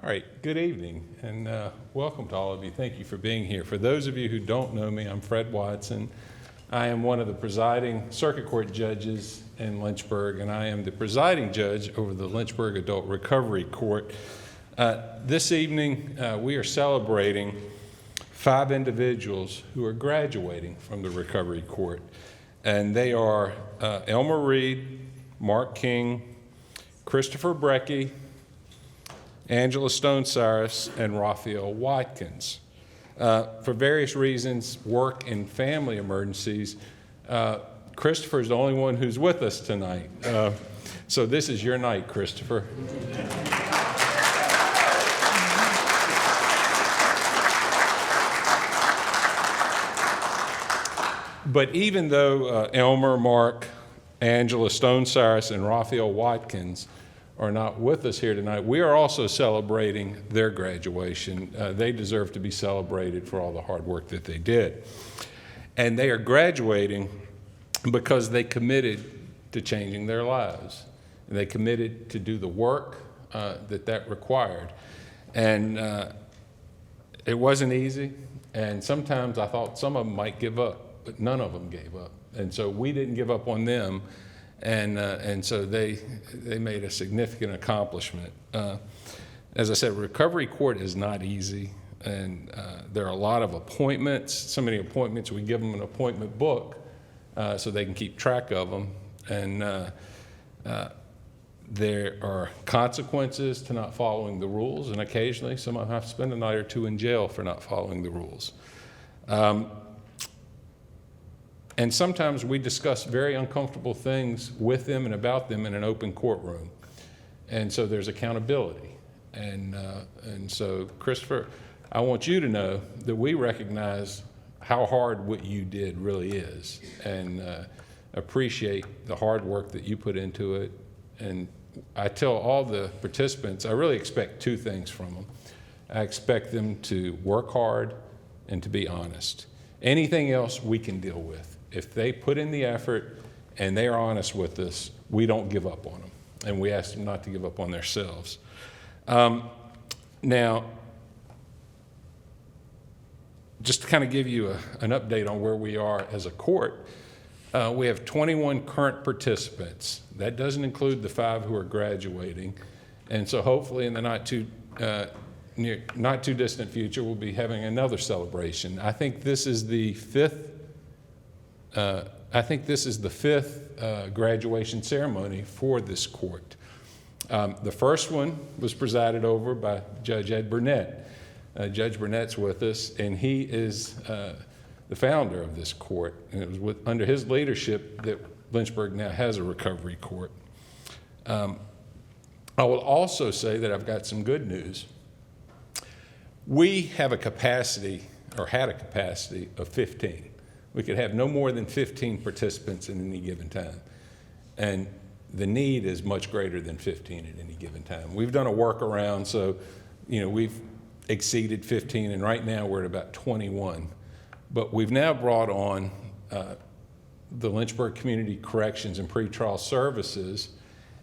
All right, good evening, and welcome to all of you. Thank you for being here. For those of you who don't know me, I'm Fred Watson. I am one of the presiding circuit court judges in Lynchburg, and I am the presiding judge over the Lynchburg Adult Recovery Court. This evening, we are celebrating 5 individuals who are graduating from the Recovery Court, and they are Elmer Reed, Mark King, Christopher Brecky, Angela Stone Cyrus, and Raphael Watkins. For various reasons, work and family emergencies, Christopher is the only one who's with us tonight. So this is your night, Christopher. But even though Elmer, Mark, Angela Stone Cyrus, and Raphael Watkins are not with us here tonight, we are also celebrating their graduation. They deserve to be celebrated for all the hard work that they did. And they are graduating because they committed to changing their lives. And they committed to do the work that required. And it wasn't easy. And sometimes I thought some of them might give up, but none of them gave up. And so we didn't give up on them. And so they made a significant accomplishment. As I said, recovery court is not easy, and there are a lot of appointments. So many appointments, we give them an appointment book so they can keep track of them. And there are consequences to not following the rules, and occasionally someone have to spend a night or two in jail for not following the rules. And sometimes we discuss very uncomfortable things with them and about them in an open courtroom. And so there's accountability. And so, Christopher, I want you to know that we recognize how hard what you did really is, and appreciate the hard work that you put into it. And I tell all the participants, I really expect 2 things from them. I expect them to work hard and to be honest. Anything else we can deal with. If they put in the effort and they are honest with us, we don't give up on them. And we ask them not to give up on themselves. Now, just to kind of give you an update on where we are as a court, we have 21 current participants. That doesn't include the 5 who are graduating. And so hopefully in the not too distant future, we'll be having another celebration. I think this is the 5th graduation ceremony for this court. The first one was presided over by Judge Ed Burnett. Judge Burnett's with us, and he is the founder of this court. And it was under his leadership that Lynchburg now has a recovery court. I will also say that I've got some good news. We have a capacity, or had a capacity, of 15. We could have no more than 15 participants at any given time. And the need is much greater than 15 at any given time. We've done a workaround, so we've exceeded 15, and right now we're at about 21. But we've now brought on the Lynchburg Community Corrections and Pretrial Services,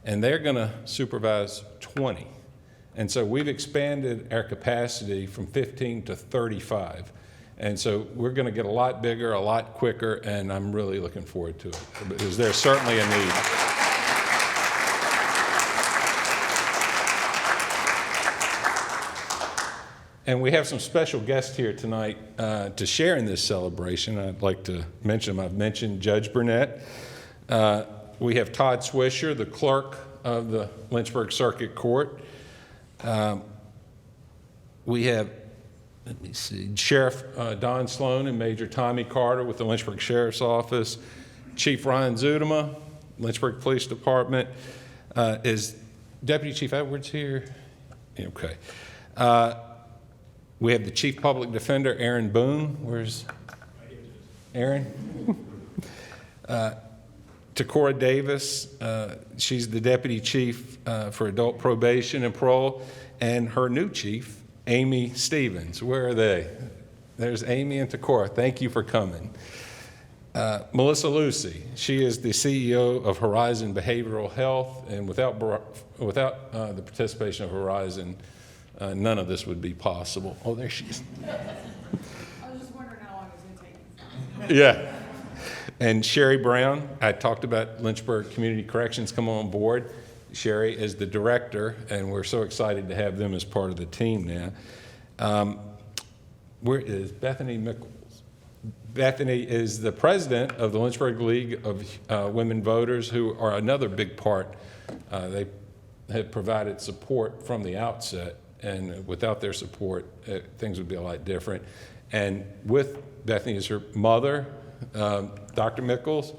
and they're going to supervise 20. And so we've expanded our capacity from 15 to 35. And so we're going to get a lot bigger, a lot quicker, and I'm really looking forward to it, because there's certainly a need. And we have some special guests here tonight to share in this celebration. I'd like to mention them. I've mentioned Judge Burnett. We have Todd Swisher, the clerk of the Lynchburg Circuit Court. We have, Sheriff Don Sloan and Major Tommy Carter with the Lynchburg Sheriff's Office. Chief Ryan Zudema, Lynchburg Police Department. Is Deputy Chief Edwards here? Okay. We have the Chief Public Defender, Aaron Boone. Where's Aaron? Takora Davis, she's the Deputy Chief for Adult Probation and Parole, and her new chief, Amy Stevens. Where are they? There's Amy and Takora. Thank you for coming. Melissa Lucy, she is the CEO of Horizon Behavioral Health, and without the participation of Horizon, none of this would be possible. Oh, there she is. I was just wondering how long it was going to take. Yeah. And Sherry Brown, I talked about Lynchburg Community Corrections come on board. Sherry is the director, and we're so excited to have them as part of the team now. Where is Bethany Mickles? Bethany is the president of the Lynchburg League of Women Voters, who are another big part. They have provided support from the outset, and without their support, things would be a lot different. And with Bethany is her mother, Dr. Mickles,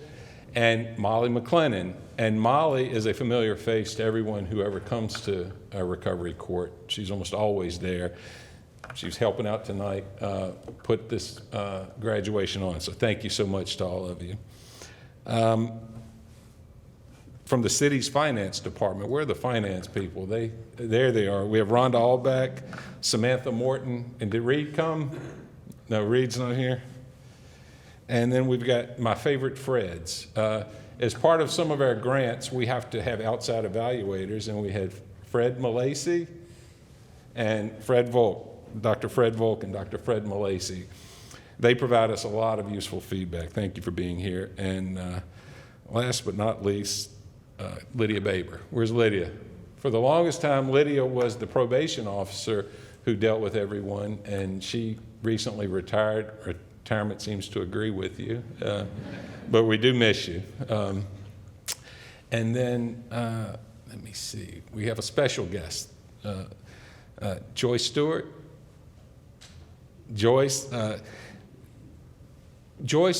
and Molly McLennan. And Molly is a familiar face to everyone who ever comes to a recovery court. She's almost always there. She's helping out tonight, put this graduation on. So thank you so much to all of you. From the city's finance department, we're the finance people. There they are. We have Rhonda Allback, Samantha Morton, and did Reed come? No, Reed's not here. And then we've got my favorite Freds. As part of some of our grants, we have to have outside evaluators, and we had Fred Malacy and Fred Volk, Dr. Fred Volk and Dr. Fred Malacy. They provide us a lot of useful feedback. Thank you for being here. And last but not least, Lydia Baber. Where's Lydia? For the longest time, Lydia was the probation officer who dealt with everyone, and she recently retired. Retirement seems to agree with you, but we do miss you. And then, let me see, we have a special guest, Joyce Stewart. Joyce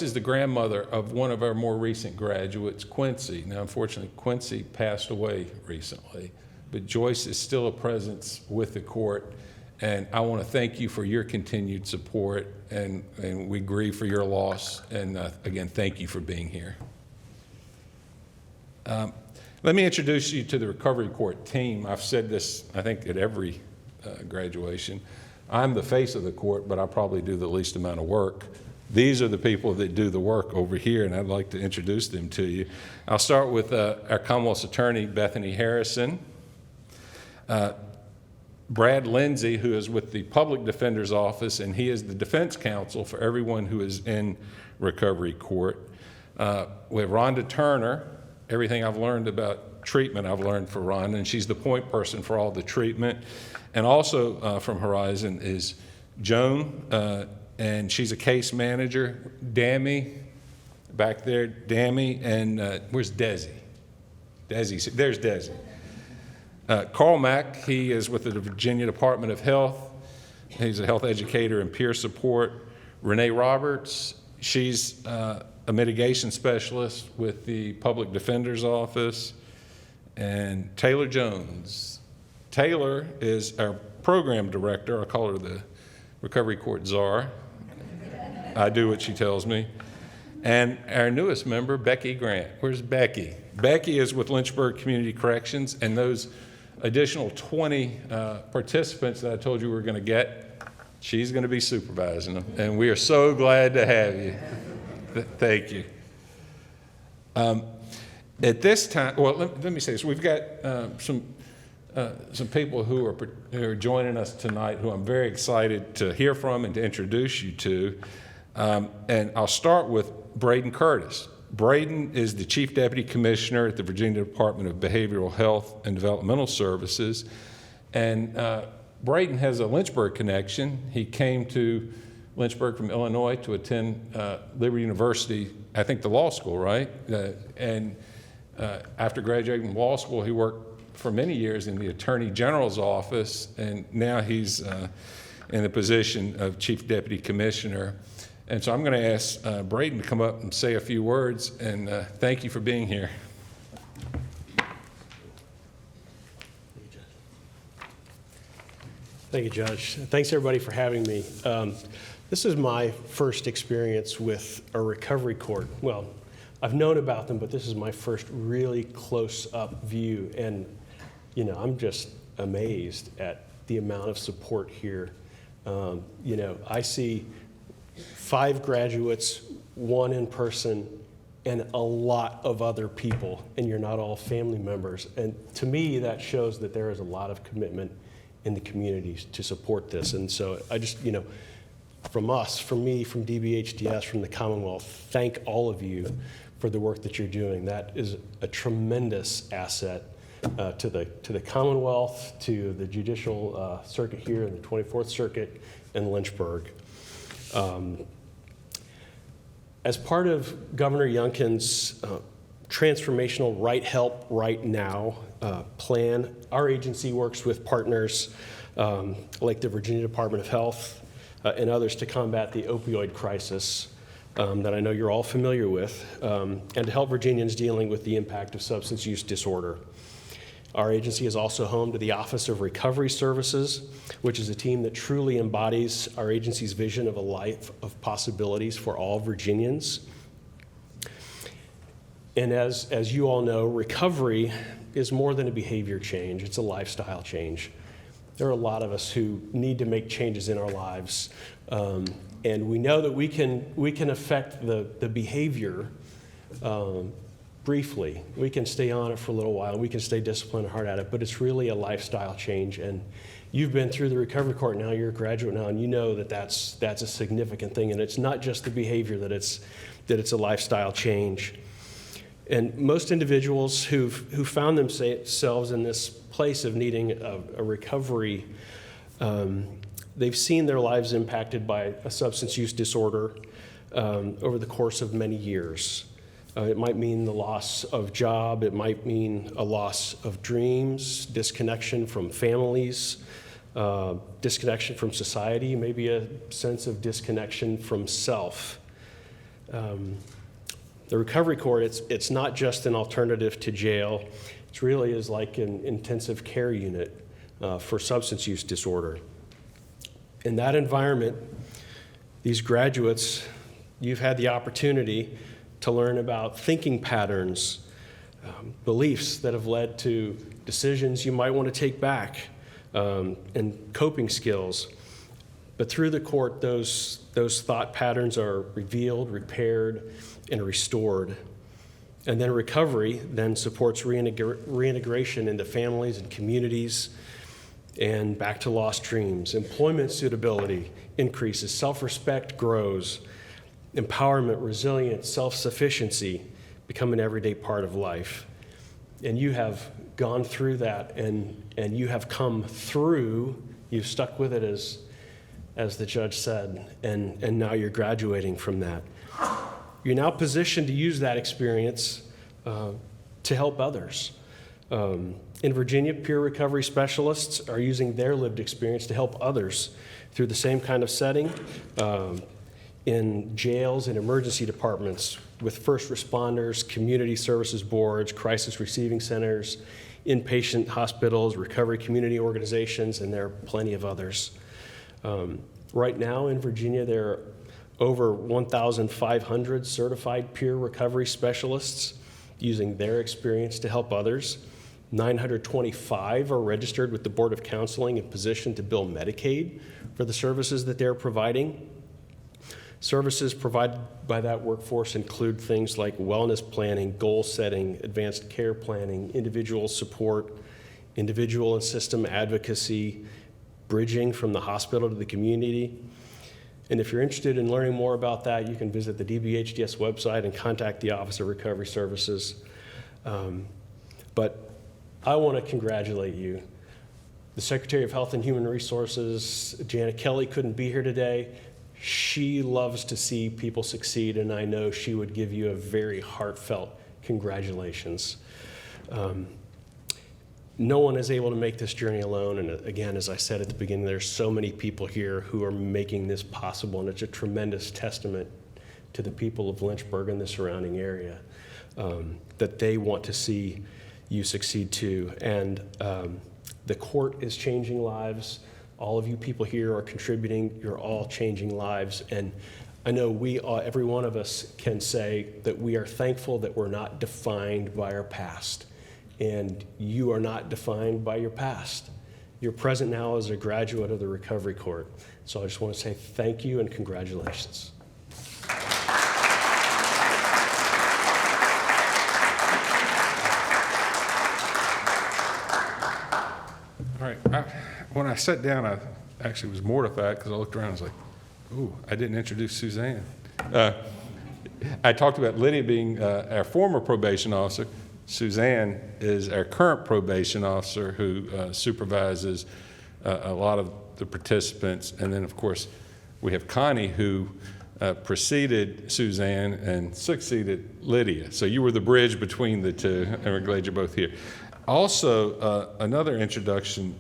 is the grandmother of one of our more recent graduates, Quincy. Now, unfortunately, Quincy passed away recently, but Joyce is still a presence with the court. And I want to thank you for your continued support, and we grieve for your loss. And again, thank you for being here. Let me introduce you to the Recovery Court team. I've said this, I think, at every graduation. I'm the face of the court, but I probably do the least amount of work. These are the people that do the work over here, and I'd like to introduce them to you. I'll start with our Commonwealth's Attorney, Bethany Harrison. Brad Lindsay, who is with the Public Defender's Office, and he is the defense counsel for everyone who is in recovery court. We have Rhonda Turner. Everything I've learned about treatment, I've learned for Rhonda, and she's the point person for all the treatment. And also from Horizon is Joan, and she's a case manager. Dammy, back there, Dammy, and where's Desi? Desi, there's Desi. Carl Mack, he is with the Virginia Department of Health. He's a health educator and peer support. Renee Roberts, she's a mitigation specialist with the Public Defender's Office. And Taylor Jones. Taylor is our program director. I call her the Recovery Court Czar. I do what she tells me. And our newest member, Becky Grant. Where's Becky? Becky is with Lynchburg Community Corrections, and those additional 20 participants that I told you we were going to get, she's going to be supervising them, and we are so glad to have you. Thank you. At this time, well, let me say this. We've got some people who are joining us tonight who I'm very excited to hear from and to introduce you to. And I'll start with Braden Curtis. Braden is the Chief Deputy Commissioner at the Virginia Department of Behavioral Health and Developmental Services. And Braden has a Lynchburg connection. He came to Lynchburg from Illinois to attend Liberty University, I think the law school, right? And after graduating from law school, he worked for many years in the Attorney General's office, and now he's in the position of Chief Deputy Commissioner. And so I'm going to ask Braden to come up and say a few words, and thank you for being here. Thank you, Judge. Thanks, everybody, for having me. This is my first experience with a recovery court. Well, I've known about them, but this is my first really close-up view, and I'm just amazed at the amount of support here. I see 5 graduates, 1 in person, and a lot of other people, and you're not all family members. And to me, that shows that there is a lot of commitment in the communities to support this. And so I just, from us, from me, from DBHDS, from the Commonwealth, thank all of you for the work that you're doing. That is a tremendous asset to the Commonwealth, to the judicial circuit here in the 24th Circuit in Lynchburg. As part of Governor Youngkin's transformational Right Help Right Now plan, our agency works with partners like the Virginia Department of Health and others to combat the opioid crisis that I know you're all familiar with, and to help Virginians dealing with the impact of substance use disorder. Our agency is also home to the Office of Recovery Services, which is a team that truly embodies our agency's vision of a life of possibilities for all Virginians. And as you all know, recovery is more than a behavior change, it's a lifestyle change. There are a lot of us who need to make changes in our lives. And we know that we can affect the behavior briefly. We can stay on it for a little while. We can stay disciplined and hard at it, but it's really a lifestyle change. And you've been through the recovery court now, you're a graduate now, and you know that that's a significant thing. And it's not just the behavior, that it's a lifestyle change. And most individuals who found themselves in this place of needing a recovery, they've seen their lives impacted by a substance use disorder over the course of many years. It might mean the loss of job, it might mean a loss of dreams, disconnection from families, disconnection from society, maybe a sense of disconnection from self. The recovery court, it's not just an alternative to jail. It really is like an intensive care unit for substance use disorder. In that environment, these graduates, you've had the opportunity to learn about thinking patterns, beliefs that have led to decisions you might want to take back, and coping skills. But through the court, those thought patterns are revealed, repaired, and restored. And then recovery then supports reintegration into families and communities and back to lost dreams. Employment suitability increases, self-respect grows, empowerment, resilience, self-sufficiency become an everyday part of life. And you have gone through that, and you have come through, you've stuck with it as the judge said, and now you're graduating from that. You're now positioned to use that experience to help others. In Virginia, peer recovery specialists are using their lived experience to help others through the same kind of setting in jails and emergency departments with first responders, community services boards, crisis receiving centers, inpatient hospitals, recovery community organizations, and there are plenty of others. Right now in Virginia, there are over 1,500 certified peer recovery specialists using their experience to help others. 925 are registered with the Board of Counseling and positioned to bill Medicaid for the services that they're providing. Services provided by that workforce include things like wellness planning, goal setting, advanced care planning, individual support, individual and system advocacy, bridging from the hospital to the community. And if you're interested in learning more about that, you can visit the DBHDS website and contact the Office of Recovery Services. But I want to congratulate you. The Secretary of Health and Human Resources, Janet Kelly, couldn't be here today. She loves to see people succeed, and I know she would give you a very heartfelt congratulations. No one is able to make this journey alone, and again, as I said at the beginning, there's so many people here who are making this possible, and it's a tremendous testament to the people of Lynchburg and the surrounding area that they want to see you succeed too. And the court is changing lives. All of you people here are contributing. You're all changing lives, and I know every one of us can say that we are thankful that we're not defined by our past. And you are not defined by your past. You're present now as a graduate of the Recovery Court. So I just want to say thank you and congratulations. All right, I want when I sat down, I actually was mortified because I looked around and was like, ooh, I didn't introduce Suzanne. I talked about Lydia being our former probation officer. Suzanne is our current probation officer who supervises a lot of the participants. And then, of course, we have Connie, who preceded Suzanne and succeeded Lydia. So you were the bridge between the two, and we're glad you're both here. Also, another introduction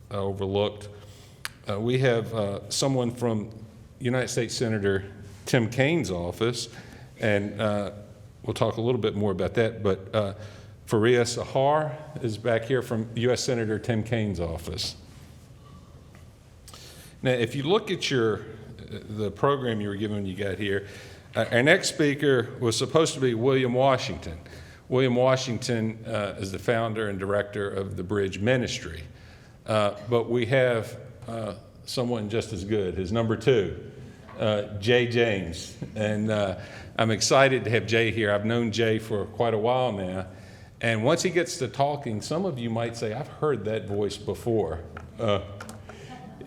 I overlooked, we have someone from United States Senator Tim Kaine's office, and we'll talk a little bit more about that, but Faria Sahar is back here from U.S. Senator Tim Kaine's office. Now, if you look at the program you were given when you got here, our next speaker was supposed to be William Washington. William Washington is the founder and director of the Bridge Ministry, but we have someone just as good, his number two, Jay James. And I'm excited to have Jay here. I've known Jay for quite a while now. And once he gets to talking, some of you might say, I've heard that voice before.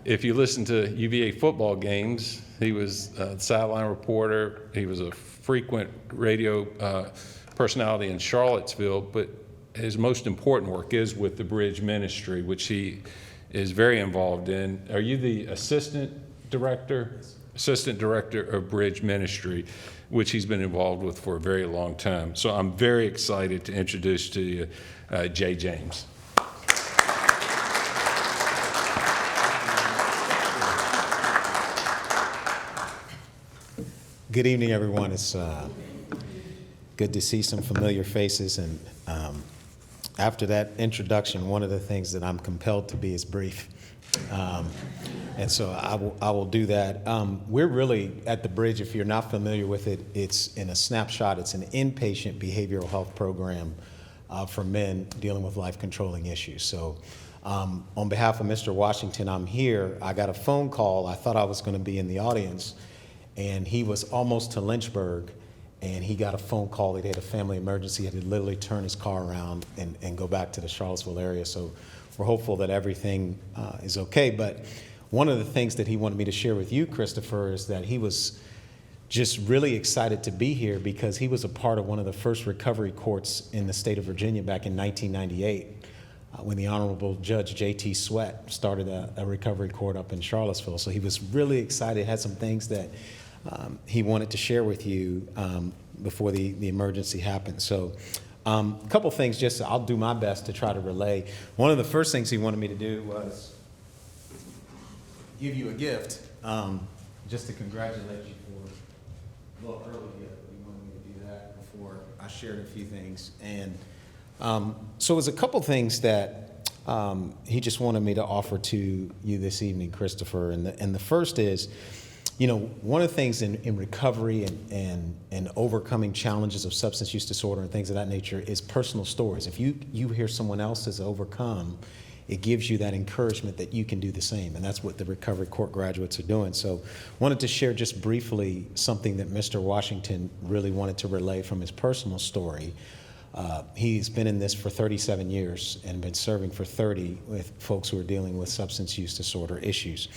If you listen to UVA football games, he was a sideline reporter. He was a frequent radio personality in Charlottesville, but his most important work is with the Bridge Ministry, which he is very involved in. Are you the assistant director? Yes. Assistant director of Bridge Ministry, which he's been involved with for a very long time. So I'm very excited to introduce to you Jay James. Good evening, everyone. It's good to see some familiar faces. And after that introduction, one of the things that I'm compelled to be is brief. And so I will do that. We're really at the Bridge, if you're not familiar with it, it's in a snapshot. It's an inpatient behavioral health program for men dealing with life-controlling issues. So on behalf of Mr. Washington, I'm here. I got a phone call. I thought I was going to be in the audience, and he was almost to Lynchburg, and he got a phone call that he had a family emergency. He had to literally turn his car around and go back to the Charlottesville area. So we're hopeful that everything is okay. But one of the things that he wanted me to share with you, Christopher, is that he was just really excited to be here because he was a part of one of the first recovery courts in the state of Virginia back in 1998 when the Honorable Judge J.T. Sweat started a recovery court up in Charlottesville. So he was really excited, had some things that he wanted to share with you before the emergency happened. So a couple things, just I'll do my best to try to relay. One of the first things he wanted me to do was give you a gift, just to congratulate you for a little early gift. He wanted me to do that before I shared a few things. And so it was a couple things that he just wanted me to offer to you this evening, Christopher. And the first is, you know, one of the things in recovery and overcoming challenges of substance use disorder and things of that nature is personal stories. If you hear someone else has overcome, it gives you that encouragement that you can do the same. And that's what the recovery court graduates are doing. So wanted to share just briefly something that Mr. Washington really wanted to relay from his personal story. He's been in this for 37 years and been serving for 30 with folks who are dealing with substance use disorder issues.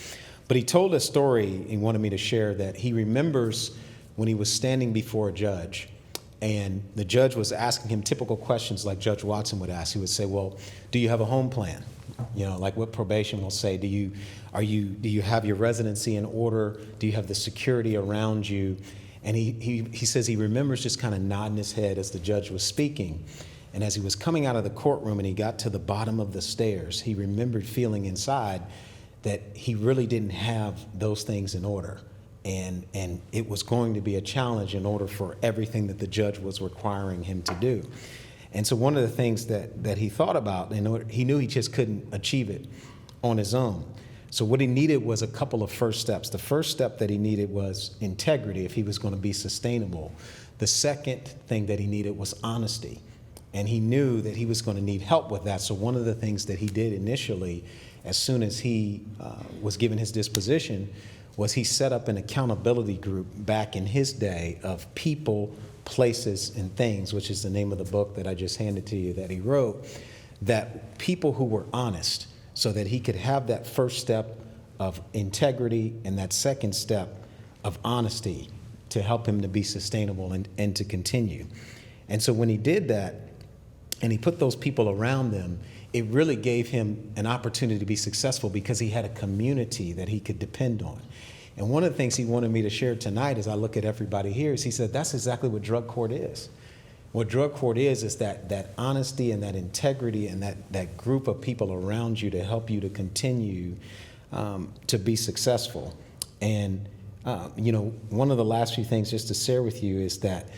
But he told a story he wanted me to share that he remembers when he was standing before a judge and the judge was asking him typical questions like Judge Watson would ask. He would say, well, do you have a home plan? You know, like what probation will say, do you have your residency in order? Do you have the security around you? And he says he remembers just kind of nodding his head as the judge was speaking. And as he was coming out of the courtroom and he got to the bottom of the stairs, he remembered feeling inside that he really didn't have those things in order. And it was going to be a challenge in order for everything that the judge was requiring him to do. And so one of the things that he thought about, he knew he just couldn't achieve it on his own. So what he needed was a couple of first steps. The first step that he needed was integrity if he was going to be sustainable. The second thing that he needed was honesty. And he knew that he was going to need help with that. So one of the things that he did initially, as soon as he was given his disposition, was he set up an accountability group back in his day of people, places, and things, which is the name of the book that I just handed to you that he wrote, that people who were honest, so that he could have that first step of integrity and that second step of honesty to help him to be sustainable and to continue. And so when he did that, and he put those people around them, it really gave him an opportunity to be successful because he had a community that he could depend on. And one of the things he wanted me to share tonight as I look at everybody here is he said, that's exactly what drug court is. What drug court is that honesty and that integrity and that group of people around you to help you to continue to be successful. And, one of the last few things just to share with you is that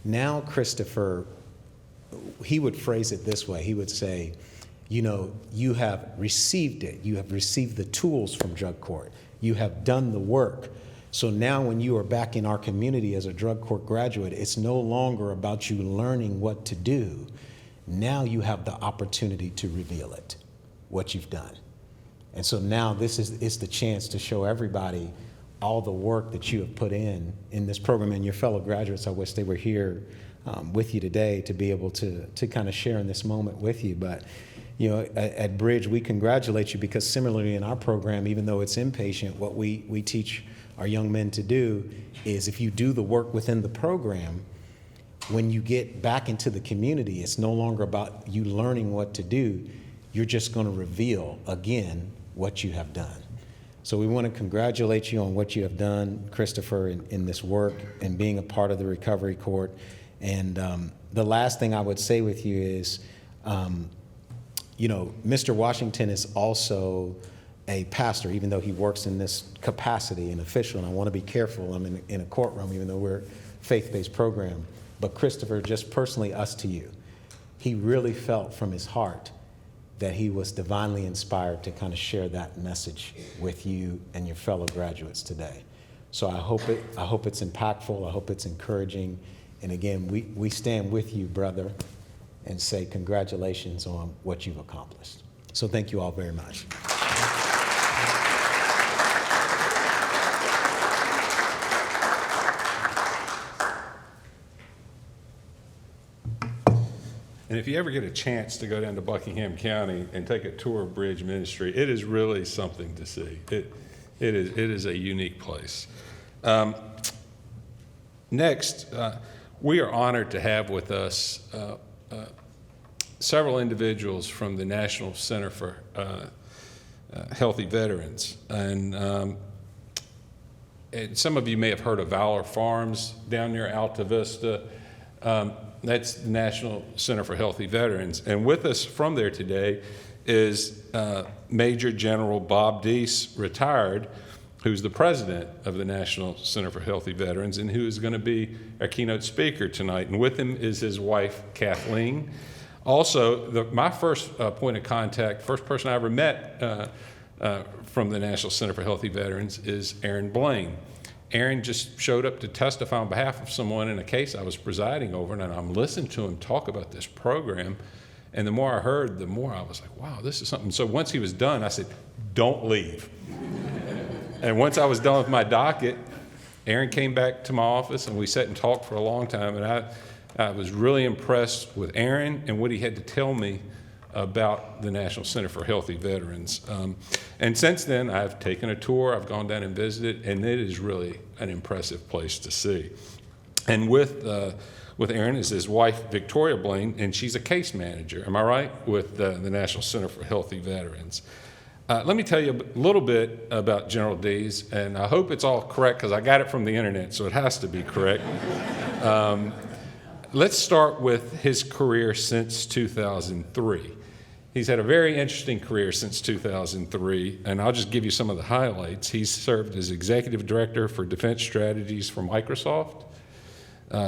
now Christopher, he would phrase it this way. He would say, you have received it. You have received the tools from drug court. You have done the work. So now when you are back in our community as a drug court graduate, it's no longer about you learning what to do. Now you have the opportunity to reveal it, what you've done. And so now this is the chance to show everybody all the work that you have put in this program. And your fellow graduates, I wish they were here with you today to be able to kind of share in this moment with you. But at Bridge, we congratulate you because similarly in our program, even though it's inpatient, what we teach our young men to do is if you do the work within the program, when you get back into the community, it's no longer about you learning what to do. You're just going to reveal again what you have done. So we want to congratulate you on what you have done, Christopher, in this work and being a part of the recovery court. And the last thing I would say with you is, Mr. Washington is also a pastor, even though he works in this capacity, an official, and I want to be careful. I'm in a courtroom, even though we're a faith-based program. But Christopher, just personally, us to you, he really felt from his heart that he was divinely inspired to kind of share that message with you and your fellow graduates today. So I hope it's impactful. I hope it's encouraging. And again, we stand with you, brother, and say congratulations on what you've accomplished. So thank you all very much. And if you ever get a chance to go down to Buckingham County and take a tour of Bridge Ministry, it is really something to see. It is a unique place. Next, we are honored to have with us several individuals from the National Center for Healthy Veterans. And some of you may have heard of Valor Farms down near Alta Vista. That's the National Center for Healthy Veterans. And with us from there today is Major General Bob Deese, retired, who's the president of the National Center for Healthy Veterans and who is going to be our keynote speaker tonight. And with him is his wife, Kathleen. Also, my first point of contact, first person I ever met from the National Center for Healthy Veterans is Aaron Blaine. Aaron just showed up to testify on behalf of someone in a case I was presiding over, and I'm listening to him talk about this program. And the more I heard, the more I was like, wow, this is something. So once he was done, I said, don't leave. And once I was done with my docket, Aaron came back to my office, and we sat and talked for a long time. And I was really impressed with Aaron and what he had to tell me about the National Center for Healthy Veterans. And since then, I've taken a tour, I've gone down and visited, and it is really an impressive place to see. And with Aaron is his wife, Victoria Blaine, and she's a case manager, am I right, with the National Center for Healthy Veterans. Let me tell you a little bit about General Deese, and I hope it's all correct because I got it from the internet, so it has to be correct. Let's start with his career since 2003. He's had a very interesting career since 2003, and I'll just give you some of the highlights. He's served as Executive Director for Defense Strategies for Microsoft,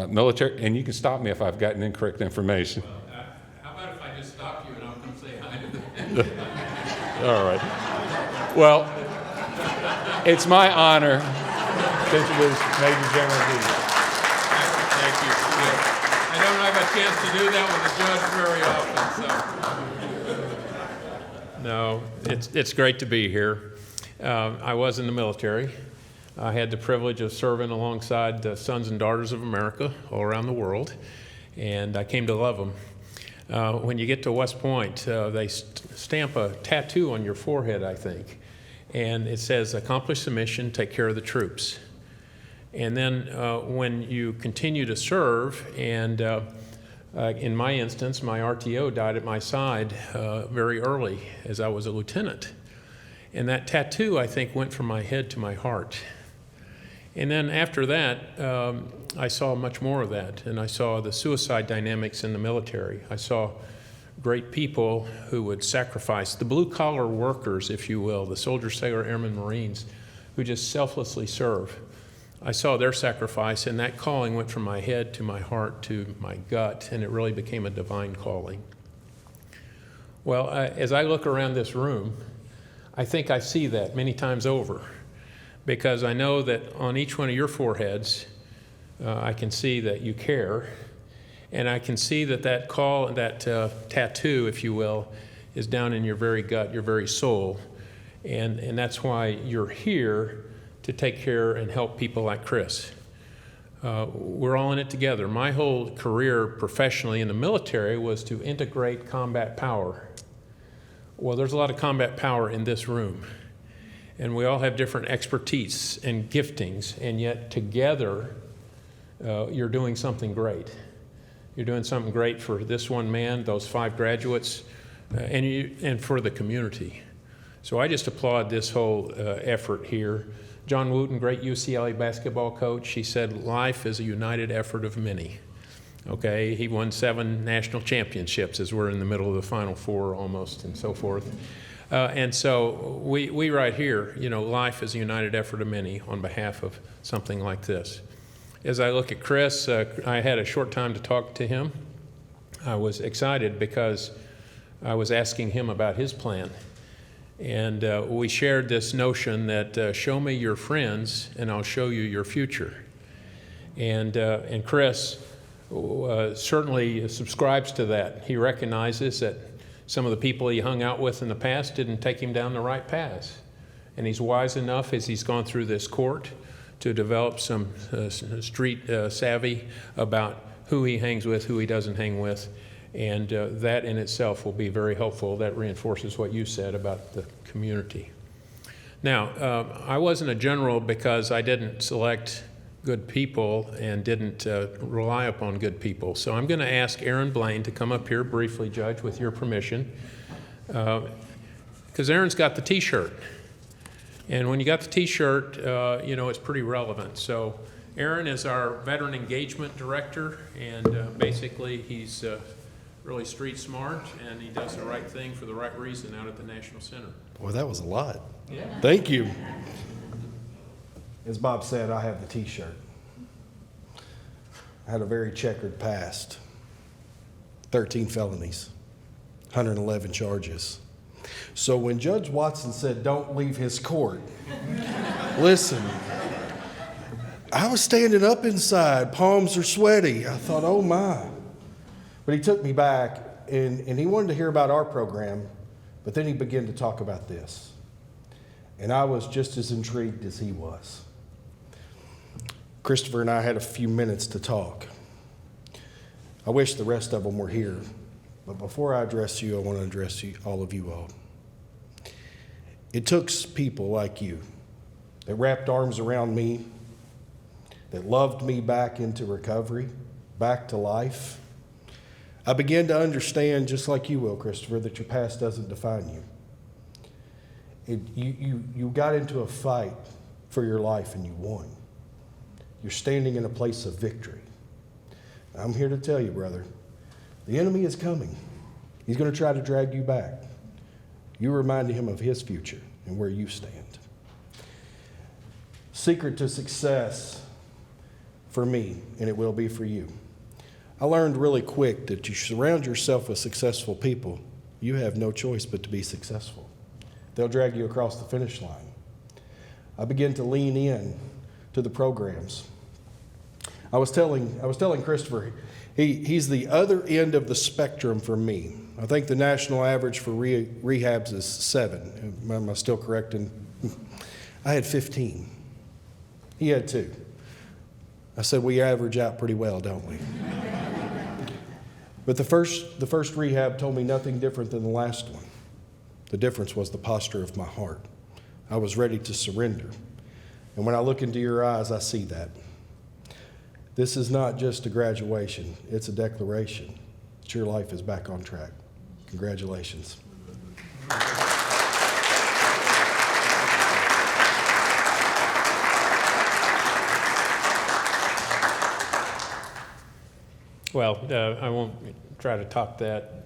military, and you can stop me if I've gotten incorrect information. Well, how about if I just stop you and I'll come say hi to them? All right. Well, it's my honor to introduce Major General Deese. Thank you. Yeah. I don't have a chance to do that with the judge very often, so. No, it's great to be here. I was in the military. I had the privilege of serving alongside the sons and daughters of America all around the world, and I came to love them. When you get to West Point, they stamp a tattoo on your forehead, I think, and it says, accomplish the mission, take care of the troops. And then when you continue to serve, and in my instance, my RTO died at my side very early as I was a lieutenant. And that tattoo, I think, went from my head to my heart. And then after that, I saw much more of that, and I saw the suicide dynamics in the military. I saw great people who would sacrifice, the blue-collar workers, if you will, the soldiers, sailor, airmen, Marines, who just selflessly serve. I saw their sacrifice, and that calling went from my head to my heart to my gut, and it really became a divine calling. Well, as I look around this room, I think I see that many times over, because I know that on each one of your foreheads, I can see that you care, and I can see that that call, that tattoo, if you will, is down in your very gut, your very soul, and that's why you're here to take care and help people like Chris. We're all in it together. My whole career professionally in the military was to integrate combat power. Well, there's a lot of combat power in this room, and we all have different expertise and giftings, and yet together you're doing something great. You're doing something great for this one man, those 5 graduates, and for the community. So I just applaud this whole effort here. John Wooten, great UCLA basketball coach, he said, life is a united effort of many. Okay, he won 7 national championships as we're in the middle of the Final Four almost and so forth. And so we right here, you know, life is a united effort of many on behalf of something like this. As I look at Chris, I had a short time to talk to him. I was excited because I was asking him about his plan. And we shared this notion that show me your friends and I'll show you your future. And Chris certainly subscribes to that. He recognizes that some of the people he hung out with in the past didn't take him down the right paths. And he's wise enough as he's gone through this court to develop some street savvy about who he hangs with, who he doesn't hang with. And that in itself will be very helpful. That reinforces what you said about the community. Now, I wasn't a general because I didn't select good people and didn't rely upon good people. So I'm going to ask Aaron Blaine to come up here briefly, Judge, with your permission, because Aaron's got the T-shirt. And when you got the T-shirt, you know, it's pretty relevant. So Aaron is our Veteran Engagement Director, and basically he's really street smart, and he does the right thing for the right reason out at the National Center. Boy, that was a lot. Yeah. Thank you. As Bob said, I have the T-shirt. I had a very checkered past. 13 felonies, 111 charges. So when Judge Watson said, don't leave his court, listen, I was standing up inside, palms are sweaty. I thought, oh my. But he took me back, and he wanted to hear about our program, but then he began to talk about this. And I was just as intrigued as he was. Christopher and I had a few minutes to talk. I wish the rest of them were here, but before I address you, I want to address you, all of you all. It took people like you that wrapped arms around me, that loved me back into recovery, back to life. I began to understand, just like you will, Christopher, that your past doesn't define you. You got into a fight for your life and you won. You're standing in a place of victory. I'm here to tell you, brother, the enemy is coming. He's going to try to drag you back. You reminded him of his future and where you stand. Secret to success for me, and it will be for you. I learned really quick that you surround yourself with successful people, you have no choice but to be successful. They'll drag you across the finish line. I began to lean in to the programs. I was telling Christopher, he's the other end of the spectrum for me. I think the national average for rehabs is 7. Am I still correct? I had 15. He had 2. I said, we average out pretty well, don't we? But the first rehab told me nothing different than the last one. The difference was the posture of my heart. I was ready to surrender. And when I look into your eyes, I see that. This is not just a graduation, it's a declaration that your life is back on track. Congratulations. Well, I won't try to top that.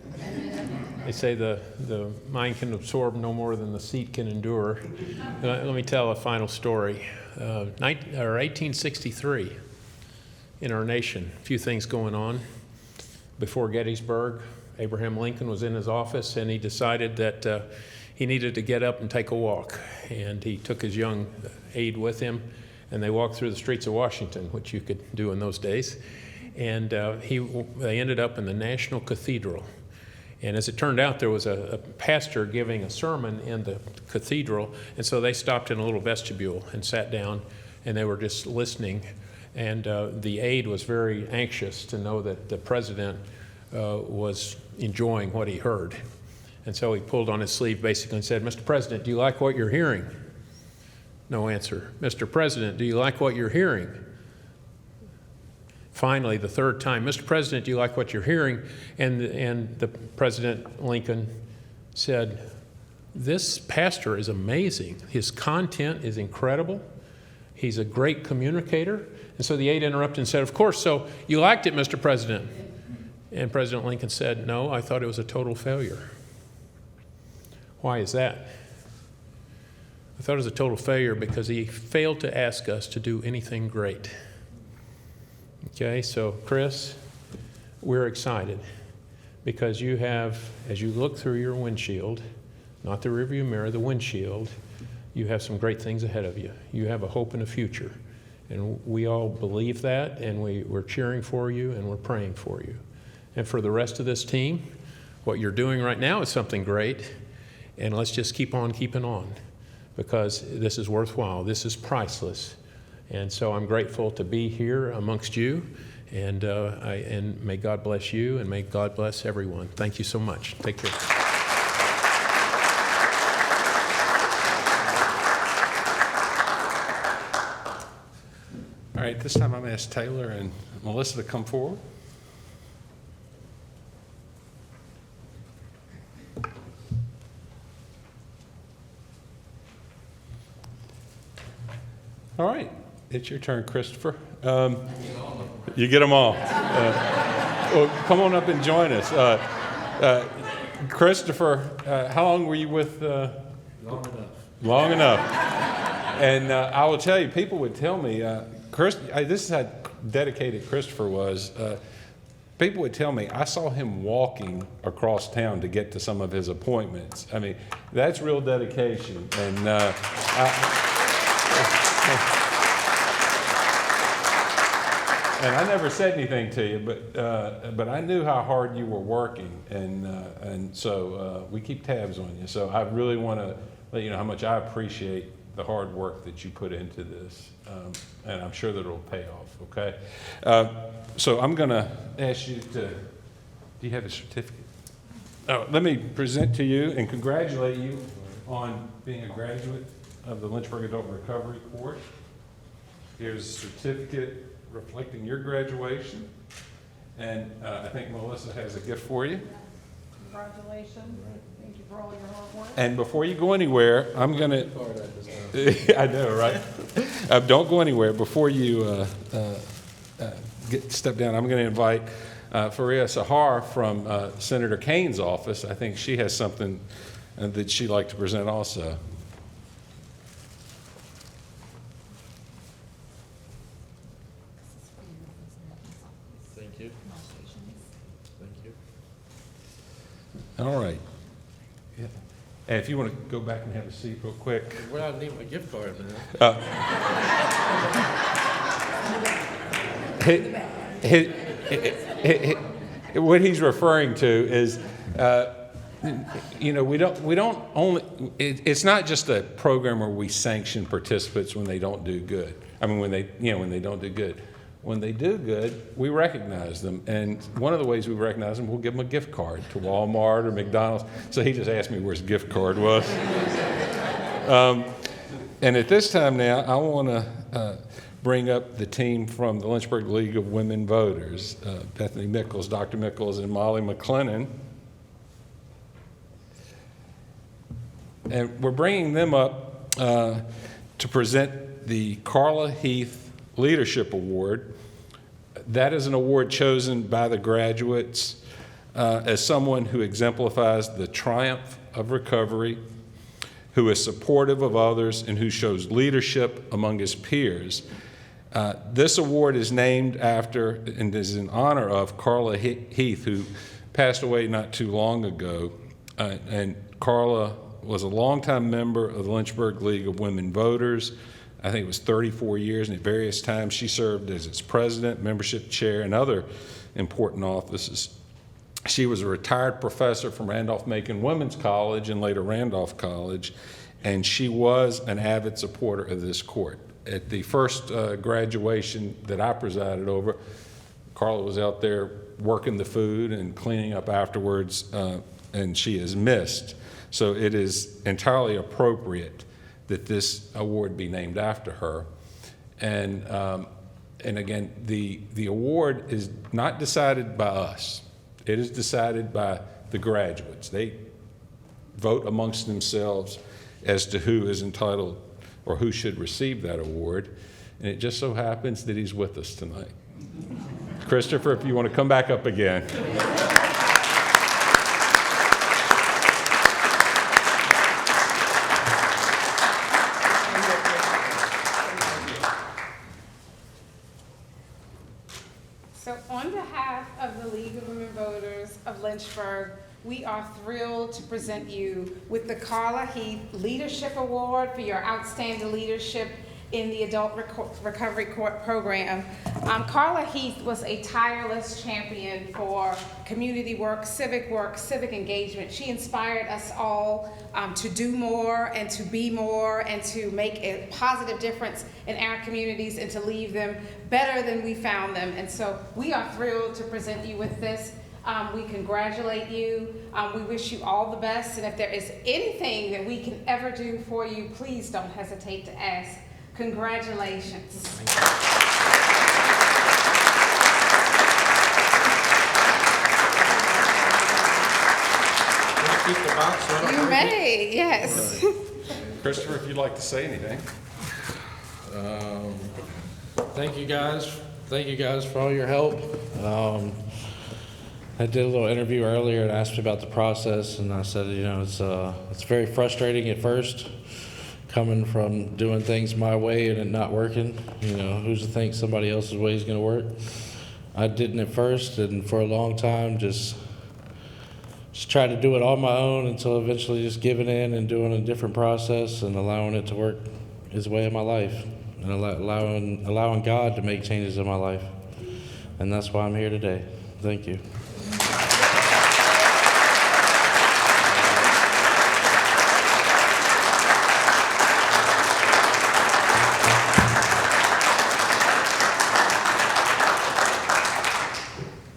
They say the mind can absorb no more than the seat can endure. Let me tell a final story. 1863, in our nation, a few things going on. Before Gettysburg, Abraham Lincoln was in his office, and he decided that he needed to get up and take a walk. And he took his young aide with him, and they walked through the streets of Washington, which you could do in those days. And they ended up in the National Cathedral. And as it turned out, there was a pastor giving a sermon in the cathedral, and so they stopped in a little vestibule and sat down, and they were just listening. And the aide was very anxious to know that the president was enjoying what he heard. And so he pulled on his sleeve basically and said, "Mr. President, do you like what you're hearing?" No answer. "Mr. President, do you like what you're hearing?" Finally, the third time, "Mr. President, do you like what you're hearing?" And the President Lincoln said, "This pastor is amazing. His content is incredible. He's a great communicator." And so the aide interrupted and said, "Of course, so you liked it, Mr. President?" And President Lincoln said, "No, I thought it was a total failure." Why is that? I thought it was a total failure because he failed to ask us to do anything great. Okay, so Chris, we're excited because you have, as you look through your windshield, not the rearview mirror, the windshield, you have some great things ahead of you. You have a hope and a future. And we all believe that, and we're cheering for you, and we're praying for you. And for the rest of this team, what you're doing right now is something great, and let's just keep on keeping on because this is worthwhile. This is priceless. And so I'm grateful to be here amongst you, and may God bless you, and may God bless everyone. Thank you so much. Take care. All right, this time I'm going to ask Taylor and Melissa to come forward. All right. It's your turn, Christopher. You get them all. Well, come on up and join us. Christopher, how long were you with? Long enough. Long enough. And I will tell you, people would tell me, this is how dedicated Christopher was. People would tell me, I saw him walking across town to get to some of his appointments. I mean, that's real dedication. And and I never said anything to you, but I knew how hard you were working, and so we keep tabs on you. So I really want to let you know how much I appreciate the hard work that you put into this, and I'm sure that it'll pay off. Okay, so I'm going to ask you to. Do you have a certificate? Oh, let me present to you and congratulate you on being a graduate of the Lynchburg Adult Recovery Course. Here's a certificate reflecting your graduation, and I think Melissa has a gift for you. Congratulations. Thank you for all your hard work. And before you go anywhere, I'm going to, I know, right? Don't go anywhere. Before you step down, I'm going to invite Faria Sahar from Senator Kane's office. I think she has something that she'd like to present also. Thank you. Thank you. All right. Yeah. And if you want to go back and have a seat real quick. Well, I need my gift card now. What he's referring to is, we don't only. It's not just a program where we sanction participants when they don't do good. I mean, when they don't do good. when they do good, we recognize them. And one of the ways we recognize them, we'll give them a gift card to Walmart or McDonald's. So he just asked me where his gift card was. And at this time now, I want to bring up the team from the Lynchburg League of Women Voters, Bethany Mickles, Dr. Mickles, and Molly McLennan. And we're bringing them up to present the Carla Heath Leadership Award. That is an award chosen by the graduates as someone who exemplifies the triumph of recovery, who is supportive of others, and who shows leadership among his peers. This award is named after and is in honor of Carla Heath, who passed away not too long ago. And Carla was a longtime member of the Lynchburg League of Women Voters. I think it was 34 years, and at various times she served as its president, membership chair, and other important offices. She was a retired professor from Randolph-Macon Women's College and later Randolph College, and she was an avid supporter of this court. At the first graduation that I presided over, Carla was out there working the food and cleaning up afterwards, and she is missed. So it is entirely appropriate that this award be named after her. And again, the award is not decided by us. It is decided by the graduates. They vote amongst themselves as to who is entitled or who should receive that award. And it just so happens that he's with us tonight. Christopher, if you want to come back up again. So on behalf of the League of Women Voters of Lynchburg, we are thrilled to present you with the Carla Heath Leadership Award for your outstanding leadership in the Adult Recovery Court program. Carla Heath was a tireless champion for community work, civic engagement. She inspired us all to do more and to be more and to make a positive difference in our communities and to leave them better than we found them. And so we are thrilled to present you with this. We congratulate you. We wish you all the best. And if there is anything that we can ever do for you, please don't hesitate to ask. Congratulations. Keep the box so I don't You break it. may, yes. Christopher, if you'd like to say anything. Thank you guys. Thank you guys for all your help. I did a little interview earlier and asked me about the process, and I said, you know, it's very frustrating at first, coming from doing things my way and it not working. You know, who's to think somebody else's way is going to work? I didn't at first, and for a long time, just tried to do it on my own until eventually just giving in and doing a different process and allowing it to work His way in my life, and allowing God to make changes in my life. And that's why I'm here today. Thank you.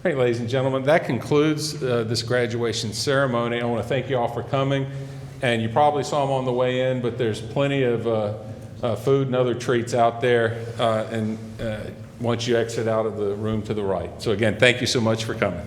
Hey, ladies and gentlemen, that concludes this graduation ceremony. I want to thank you all for coming. And you probably saw them on the way in, but there's plenty of food and other treats out there once you exit out of the room to the right. So again, thank you so much for coming.